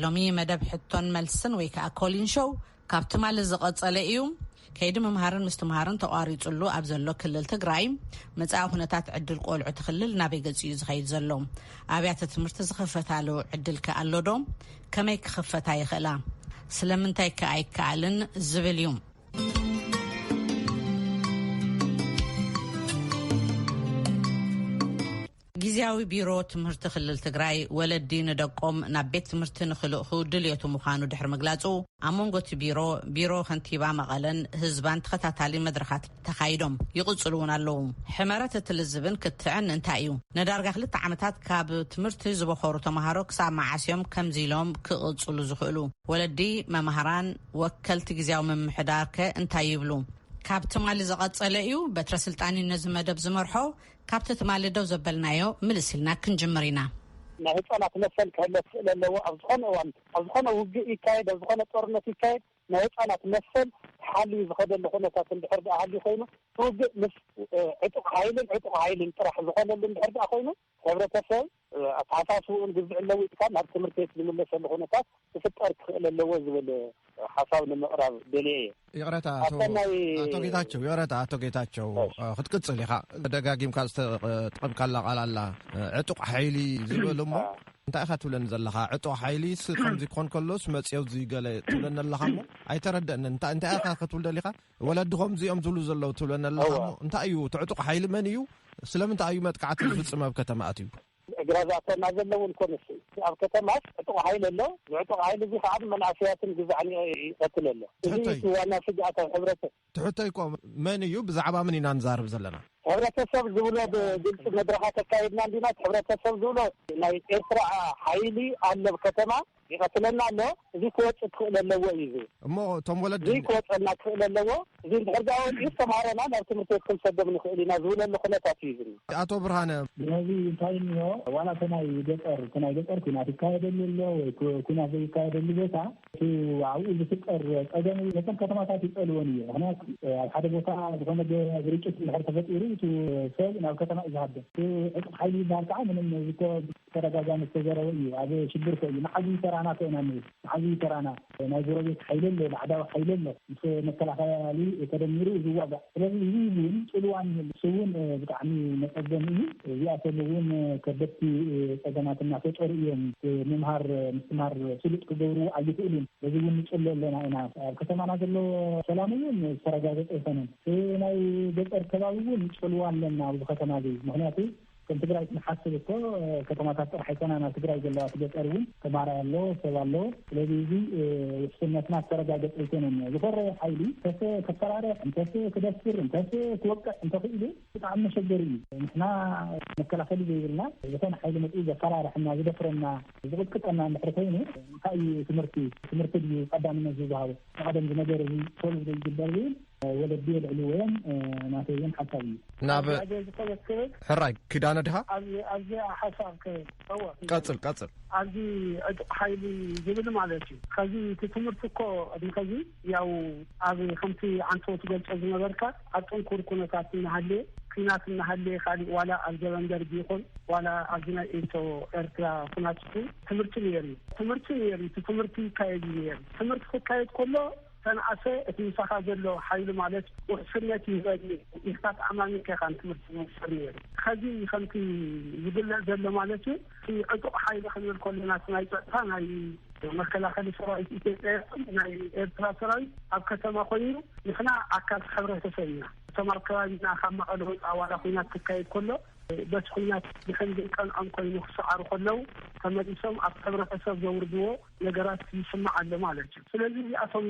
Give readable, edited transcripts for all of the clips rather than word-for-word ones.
ናይሎሚ መደብ ሕቶን መልስን ወይ ከዓ ኮሊን ሾው ካብቲ ማለት ዝቐጸለ እዩ ከይዲ መምሃርን ምስትምሃርን ተቋሪጹሉ ኣብ ዘሎ ክልል ትግራይ መጻኢ ኩነታት ዕድል ቆልዑ ትኽልል ናበይ ገጽ እዩ ዝኸይድ ዘሎ ኣብያተ ትምህርቲ ዝኽፈታሉ ዕድል ከኣሎ ዶ ከመይ ክኽፈታ ይኽእላ ስለምንታይ ከኣይከኣልን ዝብል እዩ ጊዜያዊ ቢሮ ትምህርቲ ክልል ትግራይ ወለዲ ንደቆም ናብ ቤት ትምህርቲ ንኽልእኹ ድልየቱ ምዃኑ ድሕሪ ምግላጹ ኣብ መንጎቲ ቢሮ ከንቲባ መቐለን ህዝባን ተኸታታሊ መድረኻት ተኻይዶም ይቕጽሉ እውን ኣለዉ ሕመረት እትልዝብን ክትዕን እንታይ እዩ ነዳርጋ 2 ዓመታት ካብ ትምህርቲ ዝበኸሩ ተምሃሮ ክሳብ መዓስዮም ከምዚ ኢሎም ክቕጽሉ ዝኽእሉ ወለዲ መምሃራን ወከልቲ ጊዜያዊ ምምሕዳር ከ እንታይ ይብሉ ካብ ትማሊ ዝቐጸለ እዩ በትረ ስልጣንነት ዝመደብ ዝመርሖ ካብቲ ትማሊ ደው ዘበልናዮ ምልስልና ክንጅምር ኢና ናይ ህፃናት መሰል ክህለት ስለለዎ ኣብ ዝኾነ እዋን ኣብ ዝኾነ ውግእ ይካየድ ኣብ ዝኾነ ጦርነት ይካየድ ናይ ህፃናት መሰል ሓልዩ ዝኸደሉ ኩነታት እንድሕር ደኣ ሓልዩ ኮይኑ ውግእ ምስ ዕጡቕ ሃይልን ጥራሕ ዝኾነሉ እንድሕር ደኣ ኮይኑ ሕብረተሰብ ኣተሓሳስብኡን ግዝዕ ለዊጥካ ናብ ትምህርቲ ቤት ዝምለሰሉ ኩነታት ክፍጠር ክኽእል ኣለዎ ዝብል ሓሳብ ንምቕራብ ደልየ ይቕረታ አቶ ጌታቸው ክትቅጽል ኢኻ ደጋጊምካ ዝጠቐምካላ ቃል ኣላ ዕጡቕ ሓይሊ ዝብል እሞ እንታይ ኢኻ ትብለኒ ዘለኻ ዕጡቕ ሓይሊ ከምዚ ክኾን ከሎስ መፅው ዝገለ ትብለኒ ኣለኻ እሞ ኣይተረድአኒ እንታይ ኢኻ ክትብል ደሊኻ ወለድኹም እዚኦም ዝብሉ ዘለዉ ትብለኒ ኣለኻ እሞ እንታይ እዩ እቲ ዕጡቕ ሓይሊ መን እዩ ስለምንታይ እዩ መጥቃዕቲ ዝፍፅም ኣብ ከተማ ኣትዩ ግራዛተና ዘለውን ኮንስ ኣብ ከተማስ ዕጡቕ ሓይሊ ኣሎ ዕጡቕ ሓይሊ እዚ ከዓ መናእሰያትን ግዛዕኒ ይቀትል ኣሎ እዚ ዋና ስግኣት ሕብረተሰብ ትሕተይኮም መን እዩ ብዛዕባ ምን ኢና ንዛርብ ዘለና ሕብረተሰብ ዝብሎ ብግልፂ መድረኻት ተካይድና እንዲና ሕብረተሰብ ዝብሎ ናይ ኤርትራ ሓይሊ ኣሎ ከተማ ይቀትለና ኣሎ እዚ ክወፅእ ክኽእል ኣለዎ እዩ እሞ እቶም ወለዲ እዚ ክወፅአና ክኽእል ኣለዎ እዚ እንድሕር ደኣ ተምሃሮና ናብ ትምህርቲ ቤት ክንሰደም ንኽእል ኢና ዝብለሉ ኩነታት እዩ ዝኒ ኣቶ ብርሃነ ነዚ እንታይ እንሆ ዋላ ተናይ ገጠር ኩናት ይካየደሉ ኣሎ ወይ ኩናት ዘይካየደሉ ቦታ እቲ ኣብኡ ዝፍጠር ቀደም ነተን ከተማታት ይፀልዎን እዩ ምክንያቱ ኣብ ሓደ ቦታ ዝኾነ ግርጭት እንድሕር ተፈጢሩ እቲ ሰብ ናብ ከተማ እዩ ዝሃድም ዕጡቕ ሓይሊ ይበሃል ከዓ ምንም ተረጋጋሚ ዝተዘረበ እዩ ኣብ ሽግር ኮይኑ ንዓዚ ተራና ኮይና ንዓዚ ተራና ናይ ጎረቤት ሓይሊ ኣሎ ላዕዳዊ ሓይሊ ኣሎ ምስ መከላኸሊ ተደሚሩ ዝዋጋእ ስለዚ እዚ እውን ፅልዋን ስውን ብጣዕሚ መፀገም እዩ እዚኣቶም እውን ከበድቲ ፀገማት እናፈጠሩ እዮም ምምሃር ምስትምሃር ስሉጥ ክገብሩ ኣይክእሉን በዚ እውን ንፅሎ ኣለና ኢና ኣብ ከተማና ዘሎ ሰላም እውን ዝተረጋገፀ ይኮነን ናይ ገጠር ከባቢ እውን ፅልዋ ኣለና ኣብዚ ከተማ እዚ ምክንያቱ ከም ትግራይ ንሓስብ እኮ ከተማታት ጥራሕ ኣይኮናና ትግራይ ዘለዋ ገጠር እውን ተማራይ ኣሎ ሰብ ኣሎ ስለዚ እዚ ውስንነትና ዝተረጋገፀ ይኮነን ዝፈረ ሓይሊ ከፈራርሕ እንተስ ክደፍር እንተስ ክወቅዕ እንተኽእሉ ብጣዕሚ መሸገሪ እዩ ንሕና መከላኸሊ ዘይብልና ዝኾነ ሓይሊ መፅኡ ዘፈራርሕና ዝደፍረና ዝቕጥቅጠና እንድሕር ኮይኑ እንታይ እዩ ትምህርቲ ድዩ ቀዳምነት ዝወሃቦ ቀደም ዝነገር እዚ ቶሎ ዘይግበር ግን ወለዲ የልዕልዎን ናተይን ሓሳብ እዩ ናብ ሕራይ ክዳነ ድኻ ኣብዚ ሓሳብ ቀጽል ኣብዚ ዕጡቕ ሓይሊ ዝብል ማለት እዩ ከዚ እቲ ትምህርቲ እኮ ከዚ ያው ኣብ ከምቲ ዓንቶ ትገልጾ ዝነበርካ ኣብ ጥንኩር ኩነታት እናሃለየ ኩናት እናሃለየ ካሊእ ዋላ ኣብ ዘበን ደርጊ ይኹን ዋላ ኣብዚ ናይ ኤርትራ ኩናት ትምህርቲ ነይሩ እቲ ትምህርቲ ይካየድ ነይሩ ትምህርቲ ክካየድ ከሎ ተንኣሰ እቲ ምሳኻ ዘሎ ሓይሊ ማለት ውሕስነት ይበኒ ኢኽታት ኣማኒ ከኻን ትምህርቲ መውሰር ነይሩ ከዚ ከምቲ ዝግለጽ ዘሎ ማለት እዩ እቲ ዕጡቕ ሓይሊ ክንብል ከለና ናይ ፀጥታ ናይ መከላኸሊ ሰራዊት ኢትዮጵያ ናይ ኤርትራ ሰራዊት ኣብ ከተማ ኮይኑ ንሕና ኣካል ሕብረተሰብ ኢና እቶም ኣብ ከባቢና ካብ መቐለ ወፃእ ዋላ ኩናት ክካየድ ከሎ በቲ ኩናት ብከምዚ ቀንዖም ኮይኑ ክሰዓሩ ከለው ተመሊሶም ኣብ ሕብረተሰብ ዘውርድዎ ነገራት ይስማዕ ኣሎ ማለት እዩ ስለዚ እዚኣቶም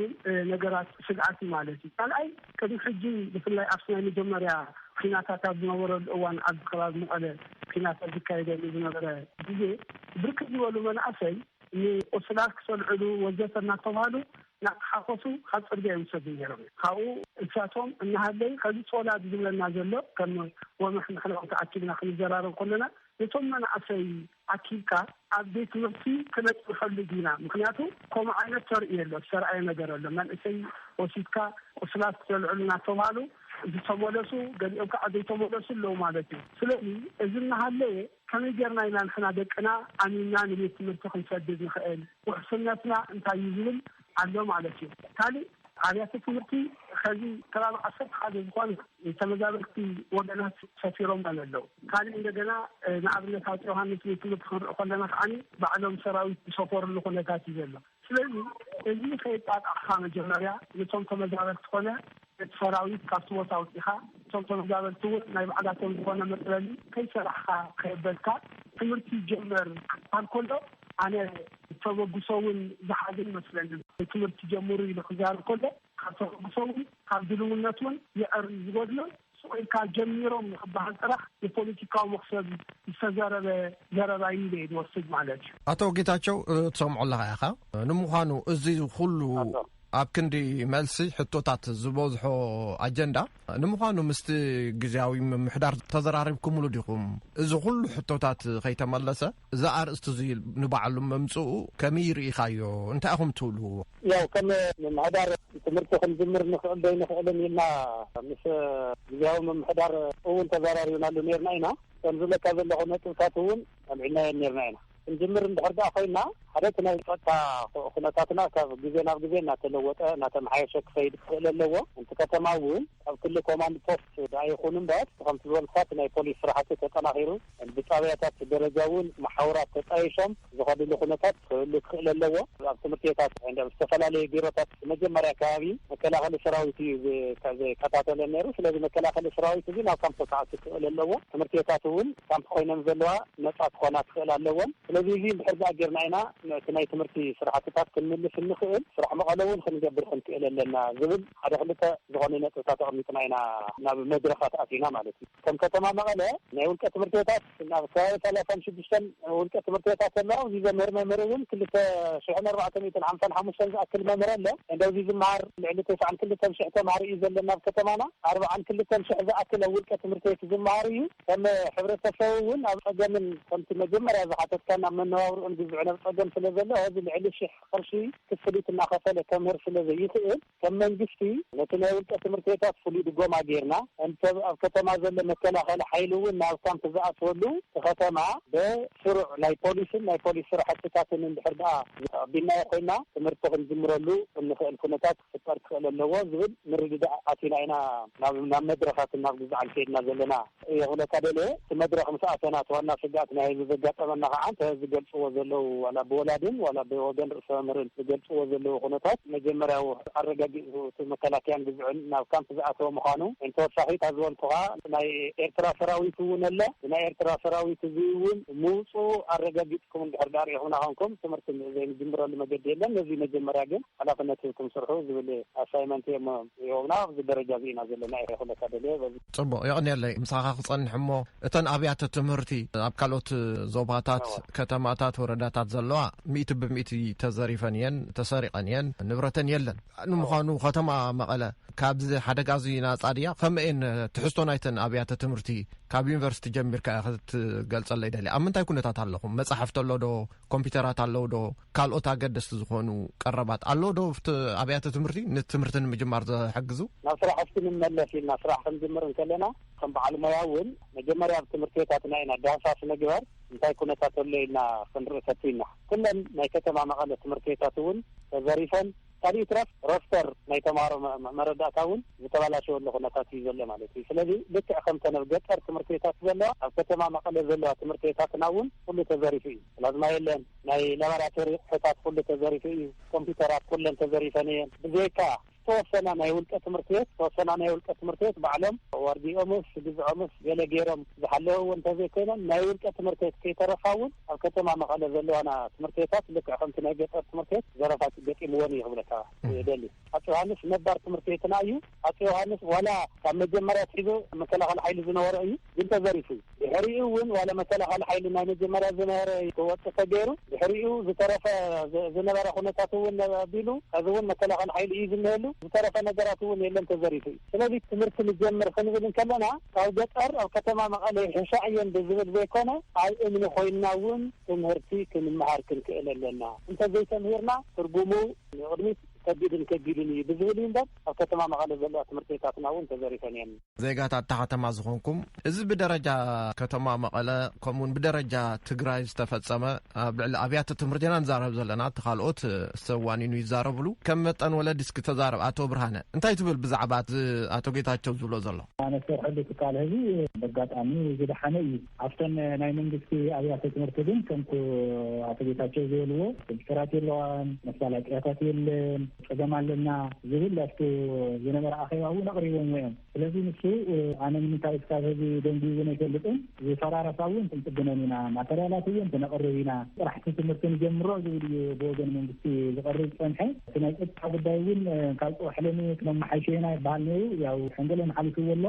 ነገራት ስግኣት ማለት እዩ ካልኣይ ቅድሚ ሕጂ ብፍላይ ኣብ ናይ መጀመርያ ኩናታት ኣብ ዝነበረሉ እዋን ኣብ ከባቢ መቐለ ኩናታት ዝካየደሉ ዝነበረ ግዜ ብርክት ዝበሉ መናእሰይ ንቁስላት ክሰልዕሉ ወዘተ እናተባሃሉ ናተሓፈሱ ካብ ፅርግያ ይውሰዱ ነይሮም ካብኡ እሳቶም እናሃለይ ከዚ ፆላድ ዝብለና ዘሎ ከም ወመሕ ንሕና ተኣኪብና ክንዘራረብ ከለና يتمنى أسي أكيكا أبديت نفسي كنت أخلدينا مخنياتو كوم عينة ترئي له الشرعي نجر له من أسي وسيدكا وصلات تلعلنا توالو إذا تمولسو قال يوكا عدي تمولسو اللو مالتي سلقي إذن هاللي كم يجرنا إلى نحن دكنا أمينا نبيت مرتخن سدد نخيل وحسنتنا انتا يزلم عندهم مالتي تالي عاليات التمرتي خذي كلام عصر هذا الزخان يتمزابرتي ودنات سفيرهم من اللو كان عندنا نعبنا تاوتروها مثل تمرت خلنا خاني بعدهم سراوي بصفور اللي خلنا كاتي زلا سلقي إذن خيطات أخانا جماليا يتم تمزابرت خلنا سراوي كاستمو تاوتيها يتم تمزابرت نايب عداتهم زخانا مثلالي كيف رحا خيبالكا تمرتي جمر عن كله أنا تبغى زحادين مثلاً تمر تجمعي لخزار كله تبغى كابدلون الناتون يأرز قدنا سؤال كجميرهم بعد راح البوليتيكا مقصد يستزار عيني وصل معلش. أتوقيتاچو تسمع الله يا أخا نموخانو إزاي كله ኣብ ክንዲ መልሲ ሕቶታት ዝበዝሖ ኣጀንዳ ንምዃኑ ምስቲ ግዝያዊ ምምሕዳር ተዘራሪብኩምሉ ዲኹም እዚ ኩሉ ሕቶታት ከይተመለሰ እዚ ኣርእስቲ እዚ ንባዕሉ መምፅኡ ከመይ ርኢኻዮ እንታይ ኢኹም ትብሉ? ያው ከም ምምሕዳር ትምህርቲ ክንጅምር ንኽእል ዶ ይንኽእልን ኢልና ምስ ግዝያዊ ምምሕዳር እውን ተዘራሪብናሉ ነርና ኢና ከምዚ ለካ ዘለኹ ነጥብታት እውን ኣልዒልናዮ ነርና ኢና እንጅምር እንድሕር ዳ ኮይና حدث أنا فتح خناتنا كجزءنا بجزءنا تلوت أنا تمحيش كفيد للوا أنت كتماول أو كل كمان بوست داعي يكونون بعد خمس دول خاطنا يبوليس راح تتنا غيره البطاريات تدرجون محاورات تتعيشهم زخد اللي خناتات اللي للوا أبتمرتيات عندما استفلا لي بيروتات مجمع ركابي مكلا خلي شراويتي زي كتاتة للنيروس لازم مكلا خلي شراويتي زي ناو كم تسعة للوا تمرتياتون كم خوينا نزلوا نسعة خونات للوا الذي يجي بحرب أجرنا كناي تمرتي صراحة تكمل في النخيل صراحة مقالون خلينا نجبر خنتي لنا زبل هذا خلته زغنينا تتعامل كناينا ناب مدرسات أثينا مالتي كم كتما مقالة نقول كتمرتي ناب ثلاثة شدشتن نقول كتمرتي لا وزي مرون كل شحن 400 عام فن 5 كل مرة عند وزي مار اللي تسعة كل تمشي مار إذا لنا كتمانا 4 كل تمشي إذا أكل أول كتمرتي زماري كم حبر تفاون أو أجمل كم تمجمر إذا حتى كان من نور نجزعنا أجمل فلذا هذا العلش خرشي كفليت الناقصة كمهر فلذا يخيل كم من جفتي لكن أول كتمرتي فليت جوما غيرنا أنت كتما زل مكان على حيلو الناس كان تزعت ولو كتما بسرع لاي بوليس راح تتعطي من بحربها بنا قلنا تمرتهم زمرلو الكونتات الطرق اللوازم نريد أتينا هنا مدرسة الناس عن شيء نزلنا هنا كذا مدرسة مساعدنا تونا شجعتنا هذه الزجاجة من نقعان هذه الزجاجة وزلوا ولا بولادين ولا بوجن رسامرين الزجاجة وزلوا كونتات مجمرة وحرق مكانكين بزعلنا وكان تزعته مخانو انتو صحيح هذول طغى ناي إرترا سراوي تون الله ناي إرترا سراوي تزيون موسو الرجاجتكم الحرداري هنا هونكم تمرتم زي الجمرة اللي مجديلا نزي مجمرة جن على قناتكم سرحوا زي اللي أسايمنتي ما يومنا في الدرجة زينا زي اللي ناي خلنا كذا ليه طب يعني اللي مساخ صن حمو اتن أبيات تمرتي أبكالوت زوباتات كتماتات ورداتات زلوا 100% تزاريفانيان تسارقانيان نبرتن يلن نمخانو ختما مقالة كابز حدقازينا صاديا خمئن تحستونايتن أبيات تمرتي كاب يونيفرسيتي جمير كأخذت قلت الله يدلي أمن تايكون تتعلقهم مصحفت الله دو كمبيوترات الله دو قال أوتا قدس تزخونو قربات الله دو في أبيات تمرتي نتمرتن مجمار حجزو نصرح أفتن من اللي نصرح نجمر نكلنا كم بعلم ياون نجمر يا تمرتي تاتنا دافع في نجوار نتايكون تاتولينا خنرستينا كلنا ما يكتب مع مقالة تمرتي تاتون ظريفا تاريخ رفتر نيتمار مرد أكون بتبالا شو اللي خنا تاتي زلة مالتي فلذي بك أخم تنبجت تمرتيات زلة أو كتما مقالة زلة تمرتيات ناون كل تزاريفي لازم يلين ناي لابراتوري حتات كل تزاريفي كمبيوترات كل تزاريفانية بزيكا توصلنا نايول كتمرتيات بعلم وردي أمس جزء أمس جل جيرم زحلو وانت زي كنا نايول كتمرتيات كي ترفعون أو كتما مقالة زلة أنا تمرتيات لك أخم تنبجت تمرتيات زرفات بك مواني غبلتها دلي أتو هانس ندار تمرتيات نايو أتو هانس ولا كم جمرة تيجو مثلا على حيل زنور أي جنت زريفي بحريقون ولا مثلا على حيل ما نجمرة زنور توت تجارو بحريقو زطرف زنور خنا تاتون بيلو هذون مثلا على حيل إيزنهلو ዝተረፈ ነገራት እውን የለን ተዘሪፉ ስለዚህ ትምህርት ልጀምር ክንብል ከለና ኣብ ገጠር ኣብ ከተማ መቐለ ሕሻዕየን ብዝብል ዘይኮነ ኣብ እምኒ ኮይና እውን ትምህርቲ ክንመሃር ክንክእል ኣለና እንተዘይተምህርና ትርጉሙ ቅድሚት ከቢድን እዩ ብዝብል እምበር ኣብ ከተማ መቐለ ዘለዋ ትምህርቲ ቤታትና እውን ተዘሪፈን እየን ዜጋታት ከተማ ዝኾንኩም እዚ ብደረጃ ከተማ መቐለ ከምኡን ብደረጃ ትግራይ ዝተፈጸመ ኣብ ልዕሊ ኣብያተ ትምህርቲ ኢና ንዛረብ ዘለና ተኻልኦት ሰዋኒኑ ይዛረብሉ ከም መጠን ወለዲ እስኪ ተዛረብ ኣቶ ብርሃነ እንታይ ትብል ብዛዕባ ኣቶ ጌታቸው ዝብሎ ዘሎ ኣነ ሰርሐሉ ትካል ህዚ በጋጣሚ ዝደሓነ እዩ ኣብተን ናይ መንግስቲ ኣብያተ ትምህርቲ ግን ከምኩ ኣቶ ጌታቸው ዝብልዎ ኮምፒተራት የለዋን መሳለጥያታት የለን ቀደም ኣለና ዝብል ኣፍቶ ዝነበረ ኣኼባ እውን ኣቕሪቦም እዮም ስለዚ ንሱ ኣነ ንምንታይ እስካብ ህዚ ደንቢ እውን ኣይፈልጥን ዝፈራረሳ እውን ክንጥግነን ኢና ማተርያላት እውን ክነቕርብ ኢና ጥራሕቲ ትምህርቲ ንጀምሮ ዝብል እዩ ብወገን መንግስቲ ዝቐርብ ፀንሐ እቲ ናይ ፀጥታ ጉዳይ እውን ካብ ፅዋሕለኒ ክነመሓይሸ ኢና ይበሃል ነይሩ ያው ሕንገለን ሓሊፍዎ ኣሎ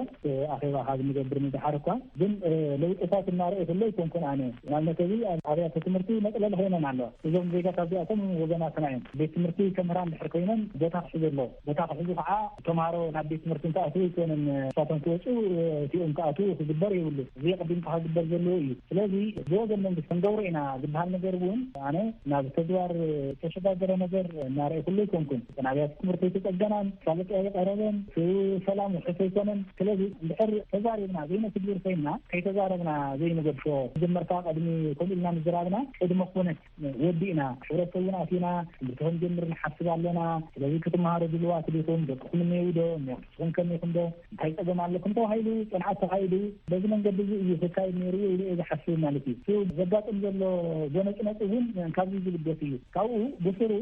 ኣኼባ ካብ ንገብር ንድሓር እኳ ግን ለውጥታት እናርአ ከሎ ይኮንኩን ኣነ ንኣብነት እዚ ኣብያተ ትምህርቲ መጥለል ኮይነን ኣለዋ እዞም ዜጋታት እዚኣቶም ወገናትና እዮም ቤት ትምህርቲ ከምህራን ድሕር ኮይኖም ቦታ ክሕዘሎ ቦታ ክሕዙ ከዓ ተምሃሮ ናብ ቤት ትምህርቲ እንትኣትዉ ይኮነን እሳቶም ክወፁ እቲኦም ክኣትዉ ክግበር የብሉ እዚ ቅድምካ ክግበር ዘለዎ እዩ ስለዚ ብወገን መንግስቲ ክንገብሮ ኢና ዝበሃል ነገር እውን ኣነ ናብ ተግባር ተሸጋገረ ነገር እናርአ ኩሉ ይኮንኩን ኣብያተ ትምህርቲ ተፀገናን ካልእ ቀረበን ሰላም ውሕስ ኣይኮነን ስለዚ እንድሕር ተዛሪብና ዘይነትግብር ኮይና ከይተዛረብና ዘይንገድፎ ጀመርካ ቀድሚ ከምኡ ኢልና ምዝራብና ቅድመ ኩነት ወዲእና ሕብረተሰብ እውን ኣቲና ትምህርቲ ክንጀምር ንሓስብ ኣለና ስለዚ ክትመሃሮ ድልዋት ዲኹም ደቅኹም እኒአውዶ ንስኹም ከመይኹም ዶ እንታይ ፀገም ኣለኩም ተባሂሉ ፅንዓት ተኻይዱ በዚ መንገዲ እዚ እዩ ክካየድ ነይሩ ኢሉ ዝሓስብ ማለት እዩ ዘጋጥም ዘሎ ጎነፅነፅ እውን ካብዚ ዝልገስ እዩ ካብኡ ብስሩ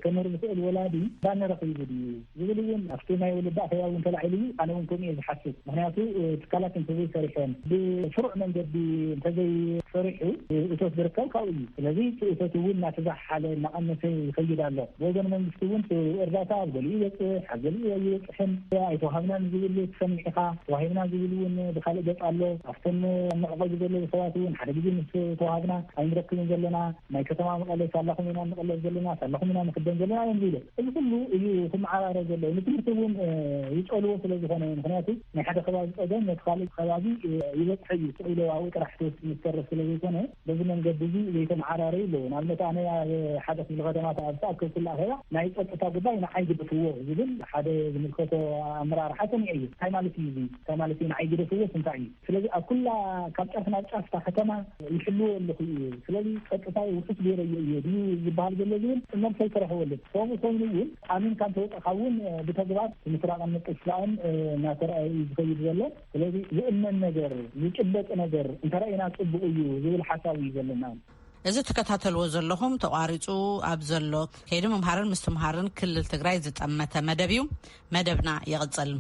ከምህር ዝኽእል ወላዲ ባነረኺቡ ድዩ ዝብል እውን ኣብቲ ናይ ወለዲ ኣኼባ እውን ተላዒሉ እዩ ኣነ እውን ከምኡ እየ ዝሓስብ ምክንያቱ ትካላት እንተዘይሰሪሐን ብስሩዕ መንገዲ እንተዘይሰሪሑ እቶት ዝርከብ ካብኡ እዩ ስለዚ እቶት እውን እናተዛሓለ እናቐነሰ ይኸይድ ኣሎ ወገን መንግስቲ እውን እርዳታ ኣብ ገሊኡ ይበፅሕ ኣብ ገሊኡ ይበፅሕን ኣይተዋሃብናን ዝብል ትሰሚዕኻ ተዋሂብና ዝብል እውን ብካልእ ገፅ ኣሎ ኣብተን መዕቆቢ ዘለዎ ሰባት እውን ሓደ ግዜ ምስ ተዋሃብና ኣይንረክብን ዘለና ናይ ከተማ መቐለ ሳላኹም ኢና ንቐለብ ዘለና ሳላኹም ኢና ንክደን ዘለና እዮም ዝብሉ እዚ ኩሉ እዩ ክመዓራረ ዘሎ ንትምህርቲ እውን ይፀልዎ ስለዝኾነ ምክንያቱ ናይ ሓደ ከባቢ ፀገም ነቲ ካልእ ከባቢ ይበፅሕ እዩ ስኢሎ ኣብኡ ጥራሕ ተወስን ዝሰርፍ ስለዘይኮነ በዚ መንገዲ እዚ ዘይተመዓራረ ኣሎ ንኣብነት ኣነ ሓደ ክፍሊ ከተማታት ኣብ ተኣከብ ኩሉ ኣኼባ ናይ ፀጥታ ጉዳይ ንዓይ ግደፍዎ ዝብል ሓደ ዝምልከቶ ኣመራርሓ ሰሚዐ እዩ እንታይ ማለት እዩ እንታይ ማለት እዩ ንዓይ ግደፍዎ እንታይ እዩ ስለዚ ኣብ ኩላ ካብ ጫፍ ናብ ጫፍ ከተማ ይሕልዎ ኣለኹ እዩ ስለዚ ፀጥታ ውሕስ ገይረ እዩ ድዩ ዝበሃል ዘሎ ዝብል መልሲ ኣይተረኽበሉን ከምኡ ኮይኑ እውን ኣሚንካ እንተወፅእካ እውን ብተግባር ምስራቅን ምቅስላእን እናተረኣየ ዝኸይድ ዘሎ ስለዚ ዝእመን ነገር ዝጭበጥ ነገር እንተረኣይና ፅቡቅ እዩ ዝብል ሓሳብ እዩ ዘለና እዚ ተከታተልዎ ዘለኹም ተቋሪፁ ኣብ ዘሎ ከይዲ ምምሃርን ምስትምሃርን ክልል ትግራይ ዝጠመተ መደብ እዩ መደብና ይቕፅል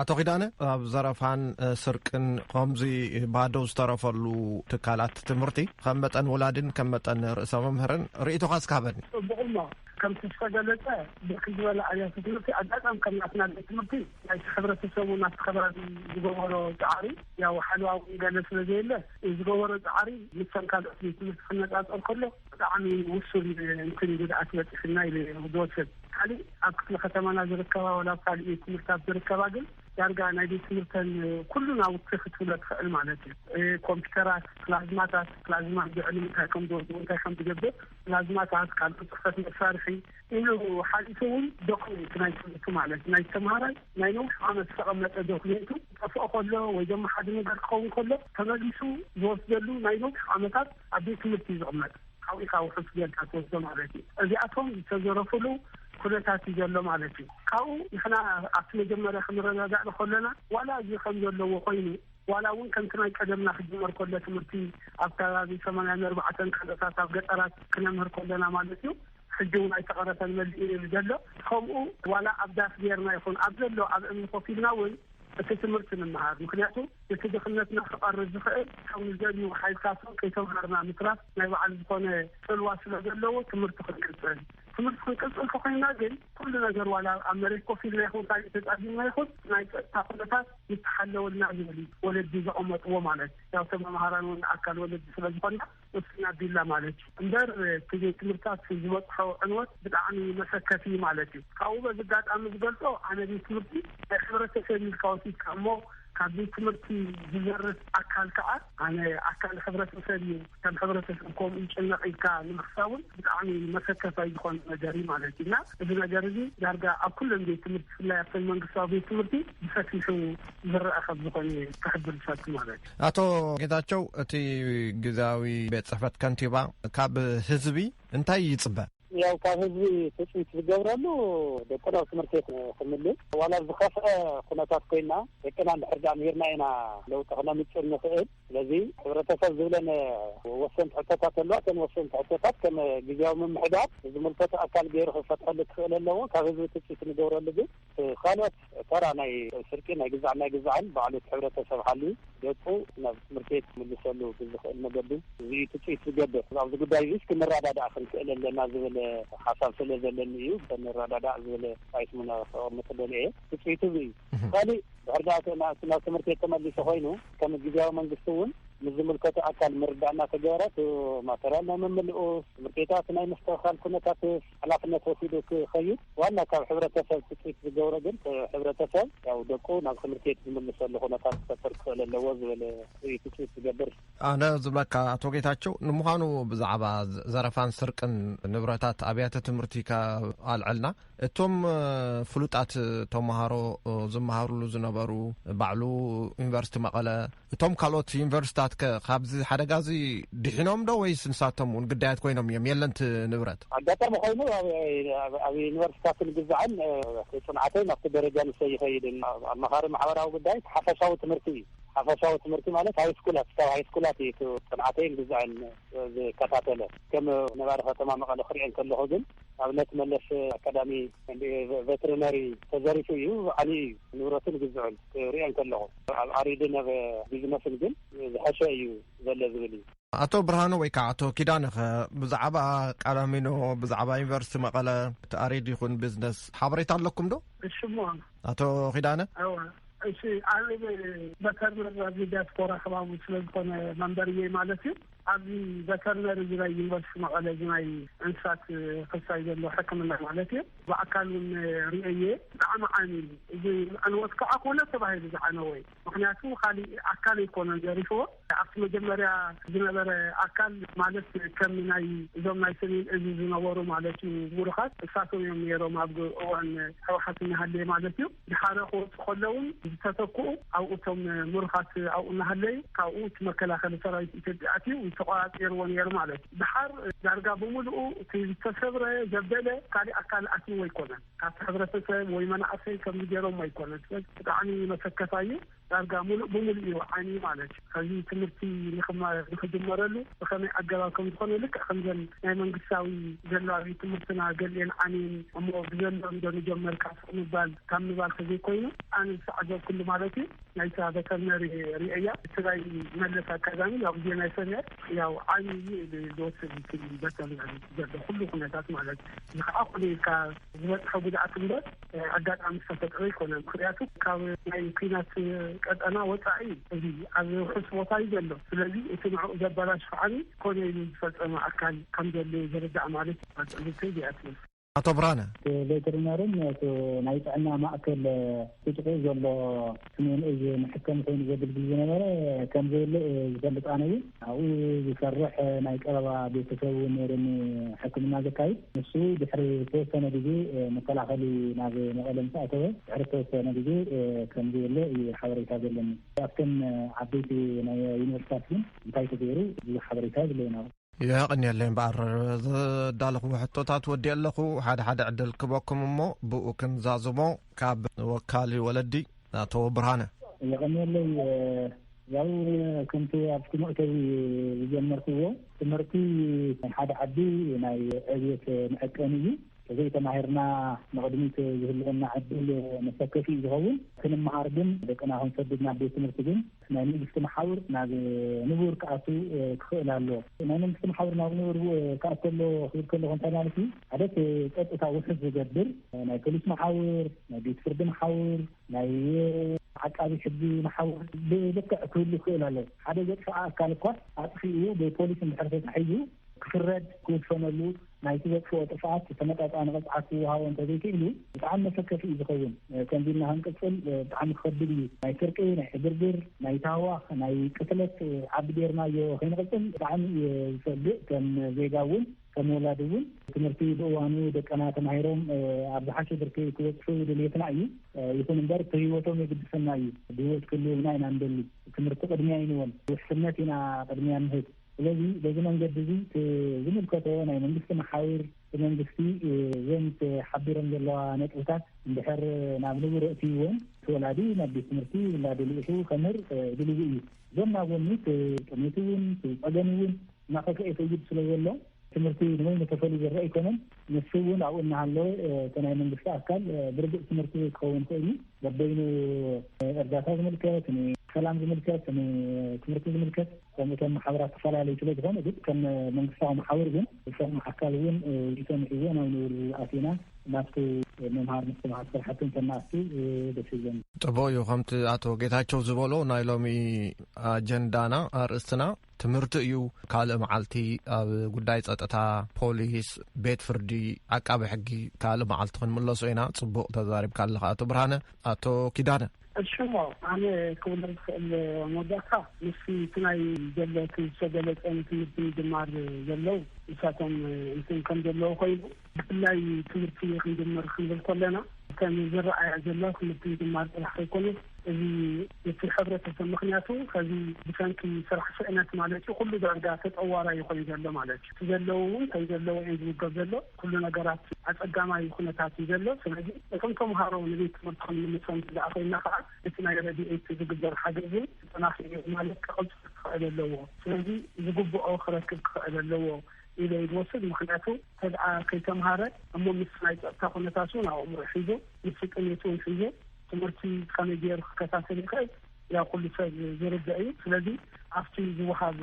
ኣቶ ኺዳነ ኣብ ዘረፋን ስርቅን ከምዚ ባዶ ዝተረፈሉ ትካላት ትምህርቲ ከም መጠን ወላድን ከም መጠን ርእሰ መምህርን ርእይቶኻ እስካበኒ ብቑማ ከም ተገለጸ ብርክት ዝበለ ኣብያተ ትምህርቲ ኣጋጣሚ ከም ናትና ቤት ትምህርቲ ናይ ሕብረተሰቡ ናብቲ ከባቢ ዝገበሮ ፃዕሪ ያው ሓለዋ ገለ ስለዘየለ ዝገበሮ ፃዕሪ ምሰን ካልኦት ቤት ትምህርቲ ክነፃፀር ከሎ ብጣዕሚ ውሱን እንትን ጉድኣት በፂሕና ኢሉ ዝወስድ ካሊእ ኣብ ክፍለ ከተማና ዝርከባ ወላ ካልእ ቤት ትምህርታት ዝርከባ ግን ዳርጋ ናይ ቤት ትምህርተን ኩሉን ኣውፅእ ክትብሎ ትኽእል ማለት እዩ ኮምፒተራት ፕላዝማታት ፕላዝማ ዝዕሊ እንታይ ከም ዝወስዱ እንታይ ከም ዝገብር ፕላዝማታት ካልኦት ፅሕፈት መሳርሒ ኢሉ ሓሊፉ እውን ዶክሜንት ናይ ትምህርቲ ማለት ናይ ተምሃራይ ናይ ነዊሕ ዓመት ዝተቐመጠ ዶክሜንቱ ጠፍኦ ከሎ ወይ ድማ ሓደ ነገር ክኸውን ከሎ ተመሊሱ ዝወስደሉ ናይ ነዊሕ ዓመታት ኣብ ቤት ትምህርቲ ዝቕመጥ ካብኢኻ ውሕስ ጌርካ ትወስዶ ማለት እዩ እዚኣቶም ዝተዘረፍሉ ኩነታት እዩ ዘሎ ማለት እዩ ካብኡ ንሕና ኣብቲ መጀመርያ ክንረጋጋዕ ከለና ዋላ እዚ ከም ዘለዎ ኮይኑ ዋላ እውን ከምቲ ናይ ቀደምና ክጅመር ከሎ ትምህርቲ ኣብ ከባቢ 84 ካልኦታት ኣብ ገጠራት ክነምህር ከለና ማለት እዩ ሕጂ እውን ኣይተቐረፈን መልእ እዩ ዘሎ ከምኡ ዋላ ኣብ ዳስ ጌርና ይኹን ኣብ ዘሎ ኣብ እምኒ ኮፍ ኢልና እውን እቲ ትምህርቲ ንምሃር ምክንያቱ እቲ ድኽነትና ክቐርብ ዝኽእል ከም ዘልዩ ሓይልካቶም ከይተምሃርና ምትራፍ ናይ በዓል ዝኾነ ፅልዋ ስለ ዘለዎ ትምህርቲ ክንቅፅል ትምህርት ክንቀጽል ኮይና ግን ኩሉ ነገር ዋላ ኣመሪካ ፊል ላይ ሆታ ተጣቢና ይሁን ናይ ታቆለታት ይተሐለውና ይብሊ ወለዲ ዘቆመጥዎ ማለት ያው ተማሃራኑን አካል ወለዲ ስለዝኾና ወስና ቢላ ማለት እንደር ትምህርታት ዝወጥኸው ዕንወት ብጣዕሚ መሰከፊ ማለት ካው በዝጋጣም ዝገልጾ አነዲ ትምህርቲ ሕብረተሰብ ልካውቲ ካሞ ካብ ትምህርቲ ዝዘርፍ አካል ከዓ አነ አካል ሕብረተሰብ ከም ሕብረተሰብ ኮም እንጨነቅካ ንምኽሳውን ብጣዕሚ መሰከፋ ይኾን ነገር ማለት እና እዚ ነገር እዚ ዳርጋ ኣብ ኩሎም ቤት ትምህርቲ ላይ ኣብ መንግስታዊ ቤት ትምህርቲ ብሰፊሑ ዝረአ ካብ ዝኾነ ክሕብር ሰት ማለት አቶ ጌታቸው እቲ ግዛዊ ቤት ጽሕፈት ከንቲባ ካብ ህዝቢ እንታይ ይጽበ ያው ካብ ህዝቢ ተጽዊት ዝገብረሉ ደቀና ትምህርት ቤት ክምልስ ዋላ ዝኸፍአ ኩነታት ኮይና ደቀና ንሕርዳ ምርና ኢና ለውጥ ክነምጽእ ንኽእል ስለዚ ሕብረተሰብ ዝብለን ወሰን ሕቶታት ኣለዋ እተን ወሰን ሕቶታት ከም ግዜያዊ ምምሕዳር ዝምልከቱ ኣካል ገይሩ ክፈትሐሉ ክኽእል ኣለዎ ካብ ህዝቢ ተጽዊት ንገብረሉ ግን ካልኦት ተራ ናይ ስርቂ ናይ ግዛዕን ባዕሉ ሕብረተሰብ ሓልዩ ደቁ ናብ ትምህርት ቤት ምልሰሉ ብዝኽእል መገዲ እዚ ተጽዊት ዝገብር ኣብዚ ጉዳይ እዚ ክንረዳዳእ ክንክእል ኣለና ዝብል ሓሳብ ስለዘለኒ እዩ ክንረዳዳእ ዝብል አይስሙና መተደልየ ተጽዊት እዚ ካሊ ብሕርዳእና ናብ ትምህርት ቤት ተመሊሱ ኮይኑ ከም ግዜያዊ መንግስቲ እውን ምዝምልከቱ አካል ምርዳእና ተገበረት ማተሪያል ናይ መምልኡስ ትምህርት ቤታት ናይ ምስተኻል ኩነታት ሓላፍነት ወሲዱ ክኸይድ ዋና ካብ ሕብረተሰብ ተጽዊት ዝገብረ ግን ሕብረተሰብ ያው ደቁ ናብ ትምህርት ቤት ዝምልሰሉ ኩነታት ክፈጥር ክኽእል ኣለዎ ዝብል ተጽዊት ዝገብር ኣነ ዝብለካ አቶ ጌታቸው ንምዃኑ ብዛዕባ ዘረፋን ስርቅን ንብረታት ኣብያተ ትምህርቲ ካልዕልና እቶም ፍሉጣት ተማሃሮ ዝመሃሩሉ ዝነበሩ ባዕሉ ዩኒቨርሲቲ መቐለ እቶም ካልኦት ዩኒቨርሲቲታት ካብዚ ሓደጋዚ ድሒኖም ዶ ወይስ ንሳቶም እውን ግዳያት ኮይኖም እዮም የለንቲ ንብረት ኣጋጣሚ ኮይኑ ኣብ ዩኒቨርሲቲታት ግዛዕን ጽንዓተይ ናብቲ ደረጃ ንሰይ ይኸይድን ኣመኻሪ ማሕበራዊ ጉዳይ ሓፈሻዊ ትምህርቲ እዩ ሓፈሻዊ ትምህርቲ ማለት ሃይስኩላት ካብ ሃይስኩላት እዩ ጽንዓተይን ግዛዕን ዝከታተለ ከም ነባሪ ከተማ መቐለ ክሪአን ከለኹ ግን ኣብነት መለስ አካዳሚ ቬተሪናሪ ተዘሪፉ እዩ ዓሊ ንብረትን ግዝዑን ክሪአን ከለኹ ኣብ ዓሪድን ኣብ ቢዝነስን ግን ዝሓሸ እዩ ዘሎ ዝብል እዩ አቶ ብርሃኑ ወይ ከዓ አቶ ኪዳነ ብዛዕባ ቃላሚኖ ብዛዕባ ዩኒቨርሲቲ መቐለ ተኣሪድ ይኹን ቢዝነስ ሓበሬታ ኣለኩም ዶ እሽሞ አቶ ኪዳነ እሺ አለ በተርነር ዲያስፖራ ከባቢ ስለዝኾነ መንበርዬ ማለት እዩ ኣብዚ ቬተርነሪ ዝላይ ዩኒቨርሲቲ መቐለ ዝናይ እንስሳት ክሳይ ዘሎ ሕክምና ማለት እዩ ብኣካልን ርአየ ብጣዕሚ ዓኒ እዚ ዕንወት ከዓ ኮነ ተባሂሉ ዝዓነወ ምክንያቱ ካሊእ ኣካል ኣይኮነን ዘሪፍዎ ኣብቲ መጀመርያ ዝነበረ ኣካል ማለት ከም ናይ እዞም ናይ ሰሜን እዚ ዝነበሩ ማለት እዩ ሙሩኻት እሳቶም እዮም ነይሮም ኣብ እዋን ሕወሓት እናሃለየ ማለት እዩ ድሓረ ክወፁ ከለውን ዝተተክኡ ኣብኡ እቶም ሙሩኻት ኣብኡ እናሃለዩ ካብኡ እቲ መከላኸሊ ሰራዊት ኢትዮጵያ ኣትዩ ተቋራፂርዎ ነይሩ ማለት ድሓር ዳርጋ ብምሉኡ እቲ ዝተሰብረ ዘበለ ካሊእ ኣካል ኣትይዎ ኣይኮነን ካብቲ ሕብረተሰብ ወይ መናእሰይ ከም ገይሮም ኣይኮነን ብጣዕሚ መሰከፋ እዩ ዳርጋ ሙሉእ ብምሉእ እዩ ዓኒ ማለት ከዚ ትምህርቲ ንክጅመረሉ ብከመይ ኣገባብ ከም ዝኾነ ልክዕ ከምዘን ናይ መንግስታዊ ዘላዊ ትምህርትና ገሊአን ዓኒን እሞ ብዘሎም ዶ ንጀመርካ ምባል ካብ ምባል ከዘይኮይኑ ኣነ ዝሰዓዘብ ኩሉ ማለት እዩ ናይታ ቬተርነሪ ርአያ ትግራይ መለስ አካዳሚ ያው ግዜ ናይ ሰንበት ያው ዓኒ ዝወስድ ይክእል ቬተርነሪ ዘሎ ኩሉ ኩነታት ማለት ንከዓ ኩሉካ ዝበፅሐ ጉድኣት እምበር ኣጋጣሚ ዝተፈጥረ ይኮነ ምክንያቱ ካብ ናይ ኩናት ቀጠና ወፃኢ እዚ ኣብ ውሕስ ቦታ እዩ ዘሎ ስለዚ እቲ ንዕኡ ዘበላሽ ከዓኒ ኮነ ኢሉ ዝፈፀመ ኣካል ከም ዘሎ ዝርዳእ ማለት እዩ አቶ ብርሃነ ቬተሪናሪን ናይ ጥዕና ማእከል ትጥቁ ዘሎ ስሜን እዚ ንሕከም ኮይኑ ዘገልግል ዝነበረ ከም ዘሎ ዝፈልጥ ኣነ እዩ ኣብኡ ዝሰርሕ ናይ ቀረባ ቤተሰብ ነይረኒ ሕክምና ዘካይድ ንሱ ድሕሪ ተወሰነ ግዜ መከላኸሊ ናብ መቐለ ምስ ኣተወ ድሕሪ ተወሰነ ግዜ ከም ዘሎ እዩ ሓበሬታ ዘለኒ ኣብተን ዓበይቲ ናይ ዩኒቨርሲቲታት ግን እንታይ ተገይሩ ብዙሕ ሓበሬታ የብለና يقني اللي بعر دالخ وحطوتات ودي لخ حد عدل كبكم مو بوكن زازمو كاب وكالي ولدي تو برهانه يقني اللي ያው كنت أبكي مؤتري جمرتيه تمرتي حد عدي ናይ ዕብየት መዕቀኒ زي تماهرنا نقدمت يهلنا عدل مسكفي يهون كنا معارضين دقنا هون سددنا بيت مرتبين ناني مستمحور ناب نبور كاتو كخلالو ناني مستمحور ناب نبور كاتلو خير كله هون تنالتي عدت قطعه وحد زجبر ناي كلش محاور ناي بيت فرد محاور ناي عقابي حبي محاور بلك كل خلالو هذا يدفع كالكوت اطفيو ببوليس محرفه حيو كفرد كل فنلو نايتي وقت طفات تمطط انا قطعت هاو انت بيكيلو بتعم مسكفي يزخون كان دينا هنقفل بتعم خبلي ناي فرقي ناي حبربر ناي تاوا ناي قتلت عبديرنا يو هينقفل بتعم يسبق كان زيغاون كمولادون تمرتي دوانو دقنا تمايروم ابحاش بركي كوتشو دليتناي يكون اندر تيوتو يقدسناي ديوت كله ناي ناندلي تمرت قدمي اينون وحسنتنا قدمي انهت ስለዚህ በዚህ መንገድ እዚ ዝምልከቶ ናይ መንግስቲ መሓውር መንግስቲ ዘንት ሓቢሮም ዘለዋ ነጥብታት እንድሕር ናብ ንቡር እትይዎን ተወላዲ ናብ ቤት ትምህርቲ እናደልእሹ ከምር ድልዩ እዩ ዞና ጎኒት ጥሜትውን ፀገንውን እናኸፍአ ተይድ ስለዘሎ ትምህርቲ ንወይ ተፈሊ ዝረአ ይኮነን ንስውን ኣብኡ እናሃለወ ተናይ መንግስቲ ኣካል ብርግፅ ትምህርቲ ክኸውን ክእሉ በበይኑ እርዳታ ዝምልከት ሰላም ዝምልከት ትምህርቲ ዝምልከት ከምቶም ማሕበራት ተፈላለዩ ስለዝኾነ ግን ከም መንግስታዊ ማሕበር ግን ከም ኣካል እውን ይሰምዕዎ ናብ ንቡር ኣቴና ናብቲ መምሃር ምስትምሃር ስራሕትን ተናእሱ ደስ ይብለኒ ጥቡቅ እዩ ከምቲ ኣቶ ጌታቸው ዝበሎ ናይ ሎሚ ኣጀንዳና ኣርእስትና ትምህርቲ እዩ ካልእ መዓልቲ ኣብ ጉዳይ ፀጥታ ፖሊስ ቤት ፍርዲ ዓቃቢ ሕጊ ካልእ መዓልቲ ክንምለሶ ኢና ፅቡቅ ተዛሪብካ ኣለካ ኣቶ ብርሃነ ኣቶ ኪዳነ الشمع أنا كون الموضوع نفسي تناي جلة سجلة أن تمرتي دمار جلو إساتهم يمكن كم جلو خير بالله تمرتي خن دمار خن كلنا كان يزرع جلو تمرتي دمار الحين كله في حضرة المخنياتو هذه بكانكي صراحة سئنات معلش كل درجات تطورا يخلي جلو معلش تجلوون تجلو عند جلو كلنا جرات أتقدم يكون تاتي جلو سلجي لكن كم هارون نبيت مدخل من السنة الأخيرة إثنين يبدي يتجدر حاجزي تناخي مالك قلت جلو سلجي يجب آخر كل جلو إذا يوصل مخنياتو تدعى كي تمهارة أما مثل تأخذ تاسون أو مرحيزو مثل أن يتون فيه تمرتي خميجير كتاسل خير يا كل شيء يرجعي سلدي عفتي زوحاب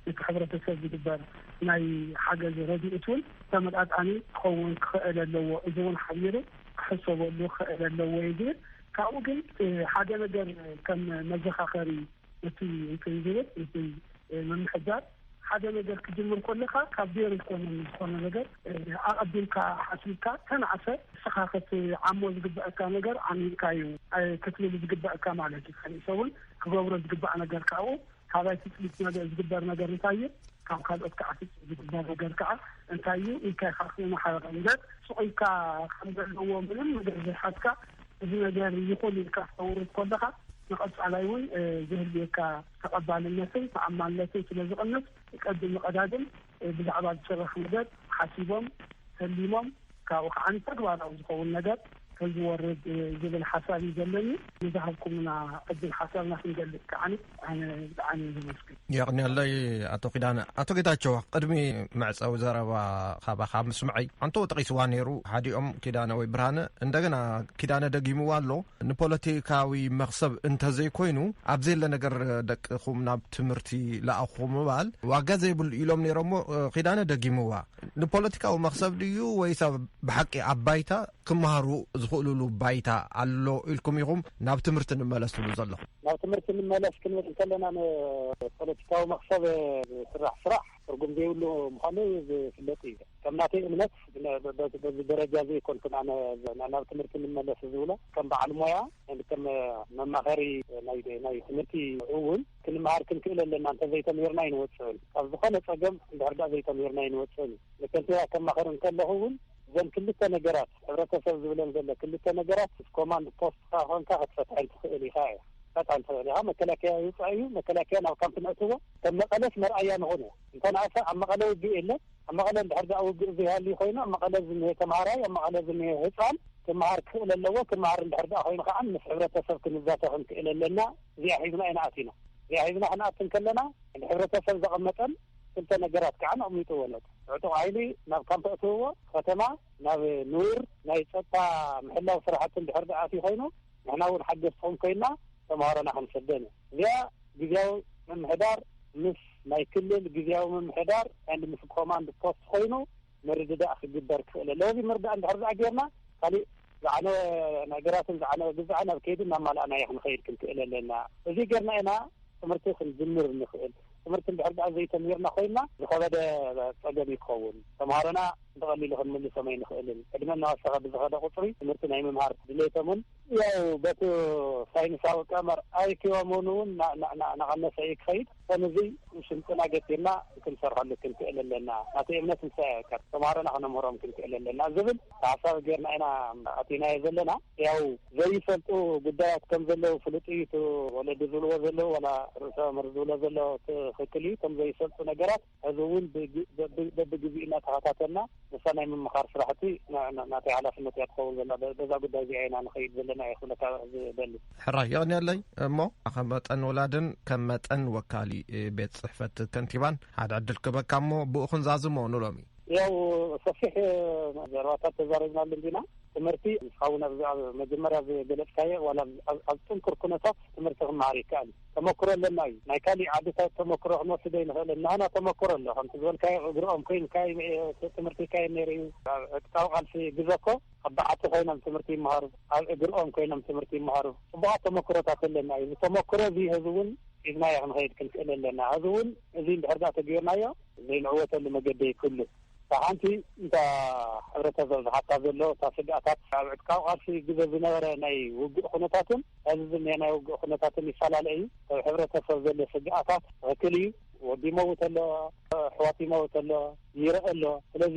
يتحبر تسجد بالبار ناي حاجة زردي اتول تمرأت عني خوون خائل اللو ازون حبيري حسوا اللو خائل اللو يدير كاوغل حاجة مدر كم مزخ آخري يتي يجير يتي من حجار حاجة مدر كجمر كلها كبير يكون من كون نجار أقدم كحسيكا كان عسى سخاخة عمو زجبأ كنجار عن كايو كتلو زجبأ كمالك خلي يسوون كجبر زجبأ نجار كاو هذا تسليت نجار زجبأ نجار نتايو كم خالد كعسى زجبأ نجار كا نتايو إن كا خاصين محاور نجار سوي كا خمسة هو من نجار زحاتك إذا نجار يقول لك تصور كلها نقص عليهم جهل كا تقبل الناس تعمل الناس تلزق الناس يقدم قدادم بالعباد شرح نجار حاسبهم سليمهم كأوقعان تقوى رأوزقوا النجار فالورد جبل حسابي جلني نذهبكم من قد الحساب نحن نجلك عن المسكين يعني الله أتو كداچو قدمي معص وزربا خابا خامس معي انتو تقيسوا نيرو حديهم كدانا وي برهانه እንደገና كدانا دغيموالو نبوليتيكاوي مخسب انت زي كوينو ابزيل ነገር ደቅኹም ናብ ትምርቲ ላአኹም ባል ዋጋ ዘይብል ኢሎም ነይሮሞ كدانا دغيموا ንፖለቲካዊ መخسب ድዩ ወይስ በሐቂ አባይታ ክማሩ ዝኽእሉሉ ባይታ አሎ ኢልኩም ይኹም ናብ ትምርቲ ንመለስሉ ዘሎ ናብ ትምርቲ ንመለስ ክንብል ከለና ፖለቲካዊ መخسب ስራሕ ትርጉም ዘይብሉ ምዃኑ ዝፍለጥ እዩ ከምናተይ እምነት በዚህ ደረጃ ዘይኮን ከናነ ናብ ትምርቲ ንመለስ ዝብሎ ከም በዓል ሞያ ከም መማኸሪ ናይ ትምርቲ እውን ክንማሃር ክንክእል ኣለና እንተ ዘይተምሂርና ይንወፅን ኣብ ዝኾነ ፀገም እንዳርዳ ዘይተምሂርና ይንወፅን ለከንቲያ ከማኸርን ከለኹ እውን ዘን ክልተ ነገራት ሕብረተሰብ ዝብለን ዘሎ ክልተ ነገራት ኮማንድ ፖስት ካኾንካ ክትፈትሕ ትኽእል ኢኻ فتح الفعلها مكلاكيا يصعيو مكلاكيا ناو كامت نأتوه كم مقالس مرأيا نغنو انتان عسا اما قالو يجي إلا اما قالو بحرد او بيها اللي خوينا اما قالو زنهي كمهاراي اما قالو زنهي هسعال كمهار كفول اللوه كمهار بحرد اخوينا خعان نفحبرة سفك نزاتهم كإلا لنا زي حيزنا اين عاتينا زي حيزنا احنا اتن كلنا الحبرة سفك زغمتا كنت نقرات كعان اميتو ولد ዕጡቕ ሓይሊ ናብ ካምፕ እትውዎ ከተማ ናብ ንውር ናይ ፀጥታ ምሕላው ስራሕትን ድሕር ደኣት ኮይኑ ንሕና እውን ሓገዝኩም ኮይና ተማሃሮና ክንሰደን እዚኣ ግዜያዊ ምምሕዳር ምስ ናይ ክልል ግዜያዊ ምምሕዳር አንድ ምስ ኮማንድ ፖስት ኮይኑ መርድዳእ ክግበር ክእል ኣለዎ እዚ መርዳእ እንድሕር ጌርና ካሊእ ዝዓነ ነገራትን ዝዓነ ብዛዕና ከይድና ማልኣና ክንኸይድ ክንክእል ኣለና እዚ ጌርና ኢና ትምህርቲ ክንጅምር ንኽእል ትምህርቲ እንድሕር ዘይተምሂርና ኮይና ዝኸበደ ፀገም ይኸውን ተምሃሮና ብቐሊሉ ክንምልሶም ኣይንኽእልን ዕድመና ወሰኸ ብዝኸደ ቁፅሪ ትምህርቲ ናይ ምምሃር ድሌቶምን ያው በቲ ሳይንሳዊ ቀመር ኣይኪዮምን እውን ናቐነሰ ክኸይድ ከምዚ ሽምጥና ገቲርና ክንሰርሐሉ ክንክእል ኣለና ናቲ እምነት ንሳያከር ተምሃሮና ክነምህሮም ክንክእል ኣለና ዝብል ሓሳብ ጌርና ኢና ኣቲናዮ ዘለና ያው ዘይፈልጡ ጉዳያት ከም ዘለዉ ፍሉጥ እዩ ወለዲ ዝብልዎ ዘለዉ ወላ ርእሰ መምህር ዝብሎ ዘሎ ትኽክል እዩ ከም ዘይፈልጡ ነገራት እዚ እውን በቢግዜኡ እናተኸታተልና ንሳ ናይ ምምኻር ስራሕቲ ናተይ ሓላፍነት እያ ትኸውን ዘላ በዛ ጉዳይ እዚኣ ኢና ንኸይድ ዘለና ይኹለካ ዝደሊ ሕራይ ይቕኒየለይ እሞ ከም መጠን ወላድን ከም መጠን ወካሊ ቤት ጽሕፈት ከንቲባን ሓደ ዕድል ክበካ እሞ ብኡ ክንዛዝሞ ንሎሚ ያው ሰፊሕ ዘረባታት ተዛሪብናሉ እንዲና ትምህርቲ እስካሁን ኣብ መጀመርያ ዝገለጽካዮ ዋላ ኣብ ጥንኩር ኩነታት ትምህርቲ ክመሃር ይከኣል ተመክሮ ኣለና እዩ ናይ ካሊእ ዓድታት ተመክሮ ክንወስዶ ይንኽእል ናህና ተመክሮ ኣሎ ከምቲ ዝበልካዮ እግሮኦም ኮይንካይ ትምህርቲ ይካየድ ነይሩ እዩ ዕጥቃዊ ቃልሲ ግዘኮ ኣብ በዓቲ ኮይኖም ትምህርቲ ይመሃሩ ኣብ እግሮኦም ኮይኖም ትምህርቲ ይመሃሩ ፅቡቃት ተመክሮታት ኣለና እዩ ተመክሮ እዚ ህዚ እውን ሒዝናዮ ክንኸይድ ክንክእል ኣለና ህዚ እውን እዚ እንድሕር ተገይርናዮ ዘይንዕወተሉ መገዲ ይክሉ ሓንቲ እንታ ሕብረተሰብ ዝሓታብ ዘሎ እታ ስጋኣታት ኣብ ዕጥቃዊ ቃልሲ ግዜ ዝነበረ ናይ ውግእ ኩነታትን እዚ ዝኒአ ናይ ውግእ ኩነታትን ይፈላለ እዩ ሕብረተሰብ ዘሎ ስጋኣታት ትክክል እዩ ወዲ ይመውት ኣሎ ኣሕዋት ይመውት ኣሎ ይርአ ኣሎ ስለዚ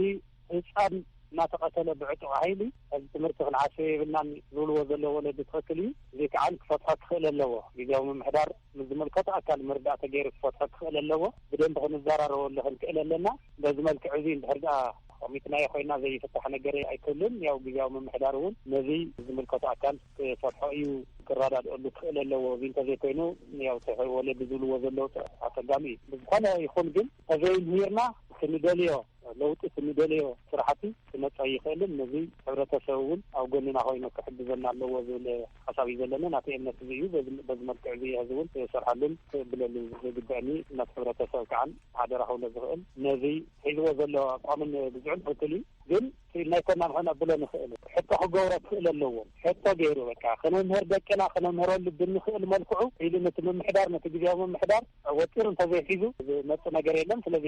ህፃን እናተቐተለ ብዕጡቕ ሓይሊ እዚ ትምህርቲ ክንዓስዮ የብልናን ዝብልዎ ዘለዎ ወለዲ ትክክል እዩ እዚ ከዓ ክፈትሖ ክኽእል ኣለዎ ግዜያዊ ምምሕዳር ዝመልከቶ ኣካል መርዳእታ ገይሩ ክፈትሖ ክኽእል ኣለዎ ብደንቢ ክንዘራረበሉ ክንክእል ኣለና በዚ መልክዕ እዚ እንድሕር ደኣ ቆሚትናዮ ኮይና ዘይፍታሕ ነገር ኣይክእልን ያው ግዜያዊ ምምሕዳር እውን ነዚ ዝመልከቶ ኣካል ክፈትሖ እዩ ክረዳድአሉ ክኽእል ኣለዎ እዚ እንተዘይኮይኑ ያው ወለዲ ዝብልዎ ዘለዎ ኣፀጋሚ እዩ ብዝኾነ ይኹን ግን ተዘይምሂርና ክንደልዮ ለውጢ ክንደልዮ ስራሕቲ ክመፃ ይኽእልን ነዚ ሕብረተሰብ እውን ኣብ ጎኒና ኮይኑ ክሕግዘና ኣለዎ ዝብል ሓሳብ እዩ ዘለና ናቲ እምነት እዚ እዩ በዚ መልክዕ እዚ ህዚ እውን ክሰርሓሉን ክብለሉ ዝግበአኒ ናቲ ሕብረተሰብ ከዓን ሓደራ ክብሎ ዝኽእል ነዚ ሒዝዎ ዘሎ ኣቋምን ብዝዕን ትክክል እዩ ግን ናይ ኮና ንኾነ ብሎ ንኽእል ሕቶ ክገብሮ ክኽእል ኣለዎ ሕቶ ገይሩ በቃ ክነምህር ደቅና ክነምህረሉ ብንኽእል መልክዑ ኢሉ ነቲ ምምሕዳር ነቲ ግዜያዊ ምምሕዳር ወጢሩ እንተዘይሒዙ መፅእ ነገር የለን ስለዚ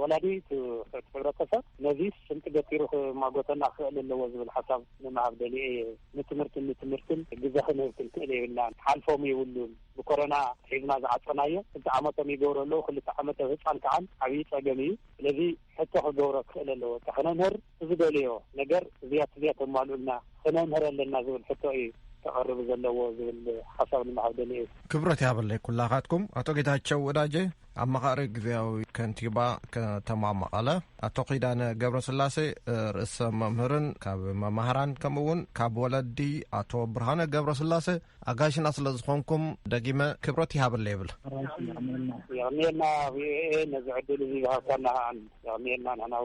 ወላዲ ሕብረተሰብ ነዚ ስንቂ ገቲሩ ማጎተና ክኽእል ኣለዎ ዝብል ሓሳብ ንምሃብ ደሊአ ንትምህርትን ግዜ ክንህብ ክንክእል የብልና ሓልፎም የብሉን ብኮሮና ሒዝና ዝዓፀናዮ 2 ዓመቶም ይገብሮ ኣለዉ 2 ዓመት ህፃን ከዓን ዓብዪ ፀገም እዩ ስለዚ ሕቶ ክገብሮ ክኽእል ኣለዎ ክነምህር ዝደልዮ ነገር እዚያ ተማልኡልና ክነምህር ኣለና ዝብል ሕቶ እዩ ተቐርብ ዘለዎ ዝብል ሓሳብ ንምሃብ ደሊአ ክብረት ያበለይ ኩላኻትኩም አቶ ጌታቸው ወዳጄ ኣመኻሪ ግዜያዊ ከንቲባ ከተማ መቐለ አቶ ኺዳነ ገብረስላሴ ርእሰ መምህርን ካብ መማህራን ከምኡውን ካብ ወለዲ አቶ ብርሃነ ገብረስላሴ ኣጋሽና ስለ ዝኾንኩም ደጊመ ክብረት ይሃበለይ ይብል ይቕኒየልና ነዚ ዕድል እዚ ዝሃብካና ይቕኒየልና ንሕና